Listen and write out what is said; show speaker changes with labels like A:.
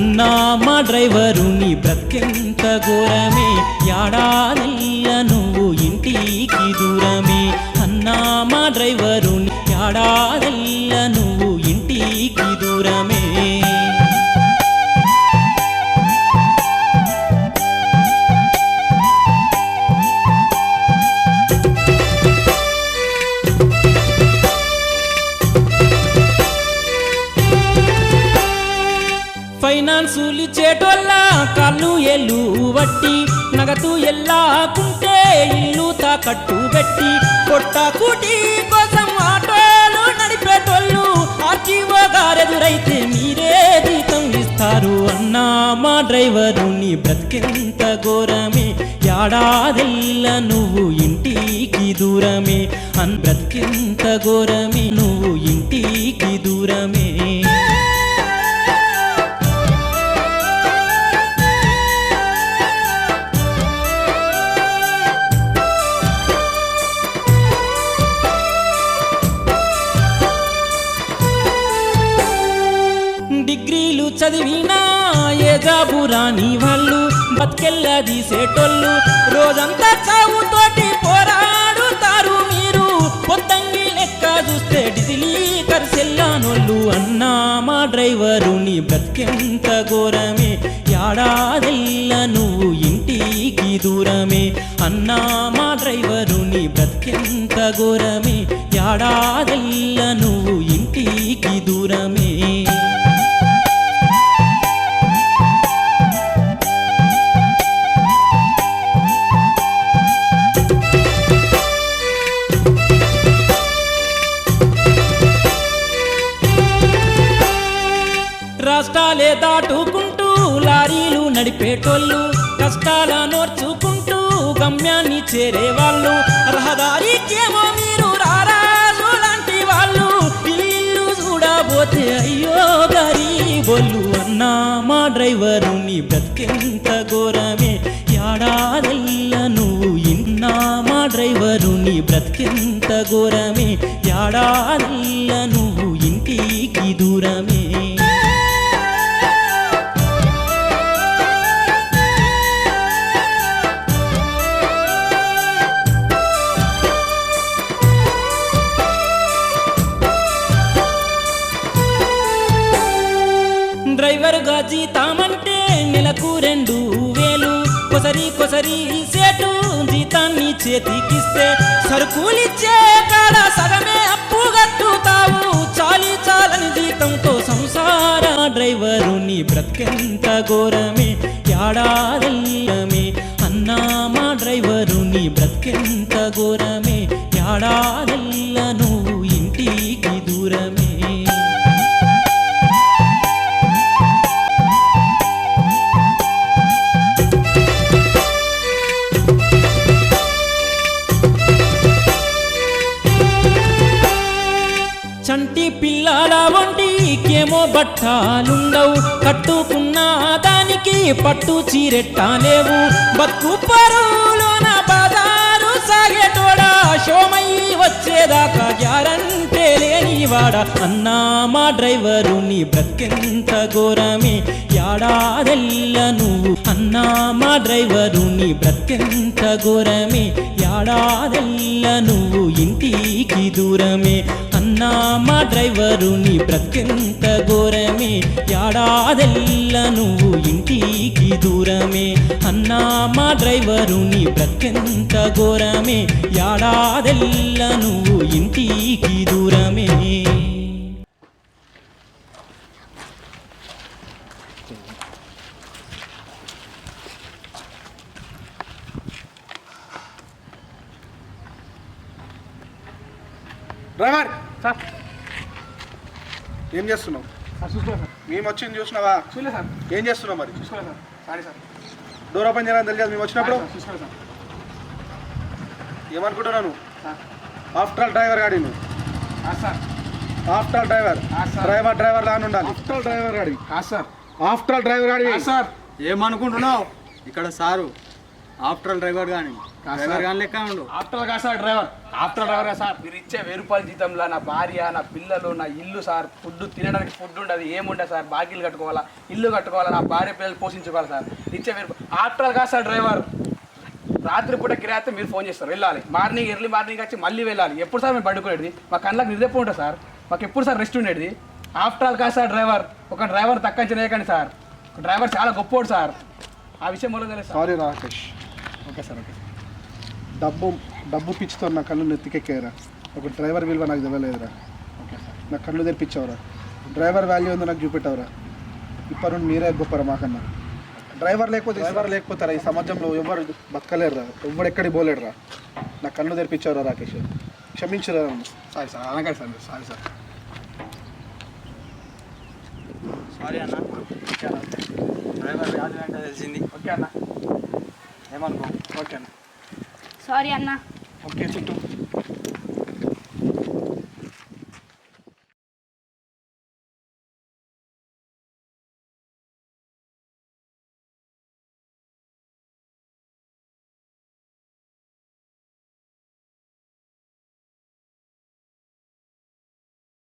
A: అన్నా మా డ్రైవరు నీ బ్రతికెంత ఘోరమే, యాడాదెల్ల నువ్వు ఇంటికి దూరమే. అన్నా మా డ్రైవరు యాడాదెల్ల నువ్వు ఇంటికి దూరమే. ఫైనాన్సులు ఇచ్చేటోళ్ళ కాళ్ళు ఎల్లు వట్టి, నగదు ఎల్లాకుంటే ఇల్లు తాకట్టు పెట్టి, పొట్ట కూటి కోసం ఆటోలు నడిపేటోళ్ళు ఆర్టీఓ గారెదురైతే మీరే జీతం ఇస్తారు. అన్నా మా డ్రైవరు నీ బ్రతికెంత ఘోరమే, యాడాదెల్ల నువ్వు ఇంటికి దూరమే. బ్రతికెంత ఘోరమే, నువ్వు ఇంటికి దూరమే. డిగ్రీలు చదివినా ఏ జాబు రాని వాళ్ళు బతికెళ్ళ తీసేటోళ్ళు రోజంతా చావుతోటి పోరాడుతారు మీరు. పొద్దంగి లెక్క చూస్తే డిజిలీ కరిసెల్లానోళ్ళు. అన్నా మా డ్రైవరు నీ బ్రతికెంత ఘోరమే, యాడాదెల్ల నువ్వు ఇంటికి దూరమే. అన్నా మా డ్రైవరు నీ బ్రతికెంత ఘోరమే, యాడాదెల్ల నువ్వు ఇంటికి దూరమే. రాష్ట్రాలే దాటుకుంటూ లారీలు నడిపేటోళ్ళు, కష్టాల నోర్చుకుంటూ గమ్యాన్ని చేరేవాళ్ళు. రహదారికేమో మీరు రారాజు లాంటి వాళ్ళు, ఇల్లు చూడబోతే అయ్యో గరీబోళ్ళు. అన్నా మా డ్రైవరు నీ బ్రతికెంత ఘోరమే, యాడాదెల్ల నువ్వు. ఇన్నా మా డ్రైవరు నీ బ్రతికెంత ఘోరమే, యాడాదెల్ల నువ్వు ఇంటికి దూరమే. డ్రైవర్గా జీతామంటే నెలకు 2000, కొసరి సేటు జీతాన్ని చేతికిస్తే సరుకులిచ్చే కాడ సగమే అప్పు కట్టుతావు. చాలని జీతంతో సంసార డ్రైవరు నీ బ్రతికెంత ఘోరమే, యాడాదెల్లమే. అన్నా మా డ్రైవరు నీ బ్రతికెంత ఘోరమే, యాడాదెల్ల నువ్వు ఇంటికి దూరమే. చంటి పిల్లల వంటికేమో బట్టాలుండవు, కట్టుకున్న దానికి పట్టు చీరెట్టాలేవు. బతుకు పరువులోన బజారు సాగేటోడా, షోమయ్యి వచ్చేదాకా గ్యారంటీ లేనివాడా. అన్నా మా డ్రైవరు నీ బ్రతికెంత ఘోరమే, యాడాదెల్ల నువ్వు. అన్నా మా డ్రైవరు నీ బ్రతికెంత ఘోరమే, యాడాదెల్ల నువ్వు ఇంటికి దూరమే. అన్నా మా డ్రైవరు నీ బ్రతికెంత ఘోరమే, యాడాదెల్ల నువ్వు ఇంటికి దూరమే. అన్నా మా డ్రైవరు నీ బ్రతికెంత ఘోరమే, యాడాదెల్ల నువ్వు ఇంటికి దూరమే.
B: డ్రైవర్
C: సార్
B: ఏం చేస్తున్నావు?
C: సార్ చూసుకోలేదు సార్.
B: మేము వచ్చింది చూసినావా?
C: చూడలేదు సార్.
B: ఏం చేస్తున్నావు మరి?
C: చూసుకోలేదు sir. Sorry sir.
B: Door open చేయాలని తెలియదు మేము వచ్చినప్పుడు?
C: చూసుకోలేదు సార్.
B: ఏమనుకుంటున్నాను?
C: సార్
B: ఆఫ్టర్ ఆల్ డ్రైవర్ గాడి నువ్వు.
C: Sir
B: after all driver driver లాగా ఉండాలి. ఆఫ్టర్ ఆల్ డ్రైవర్ గాడి
C: సార్.
B: ఆఫ్టర్ ఆల్ డ్రైవర్ గాడి
C: సార్
D: ఏమనుకుంటున్నావు? ఇక్కడ సారు
B: ఆఫ్టర్ డ్రైవర్ కానీ డ్రైవర్ కానీ లెక్క ఉండు.
C: ఆఫ్టర్ కాదు సార్ డ్రైవర్. ఆఫ్టర్ డ్రైవర్ కదా సార్. మీరు ఇచ్చే 1000 రూపాయల జీతంలో నా భార్య, నా పిల్లలు, నా ఇల్లు సార్. ఫుడ్ తినడానికి ఫుడ్ ఉండదు, ఏముండదు సార్. బాకీలు కట్టుకోవాలా, ఇల్లు కట్టుకోవాలా, నా భార్య పిల్లలు పోషించుకోవాలి సార్. ఇచ్చే 1000 రూపాయలు. ఆఫ్టర్ కాదు సార్ డ్రైవర్. రాత్రి పూట కిరాయితే మీరు ఫోన్ చేస్తారు, వెళ్ళాలి. ఎర్లీ మార్నింగ్ వచ్చి మళ్ళీ వెళ్ళాలి. ఎప్పుడు సార్ మేము పడుకునేది? మా కళ్ళకి నిద్రపో ఉంటుంది సార్. మాకు ఎప్పుడు సార్ రెస్ట్ ఉండేది? ఆఫ్టర్ ఆల్ కాదు సార్ డ్రైవర్. ఒక డ్రైవర్ తక్కువ చేయకండి సార్. డ్రైవర్ చాలా గొప్పోడు సార్. ఆ విషయం మూలం తెలియదు sir.
B: Sorry Rakesh.
C: Okay sir. Okay
B: డబ్బు పిచ్చితో నా కళ్ళు నెత్తికెక్కారా. ఒక డ్రైవర్ విలువ నాకు తెలియలేదురా.
C: Okay sir.
B: నా కళ్ళు తెప్పించావురా. డ్రైవర్ వాల్యూ ఉందో నాకు చూపెట్టావురా. ఇప్పటి నుండి మీరే గొప్పరా మాకన్నా. డ్రైవర్ లేకపోతారా ఈ సమాజంలో ఎవరు బతకలేరురా, ఎవరు ఎక్కడికి పోలేడురా. నా కళ్ళు తెప్పించావురా రాకేష్. క్షమించురా నన్ను.
C: Sorry sir. అలాగే సార్. Sorry sir.
D: సారీ అన్న, డ్రైవర్ వ్యాధి అంటే తెలిసింది.
C: ఓకే అన్న.
D: ఏమనుకో.
C: ఓకే అన్న.
E: సారీ అన్న.
C: ఓకే చుట్టూ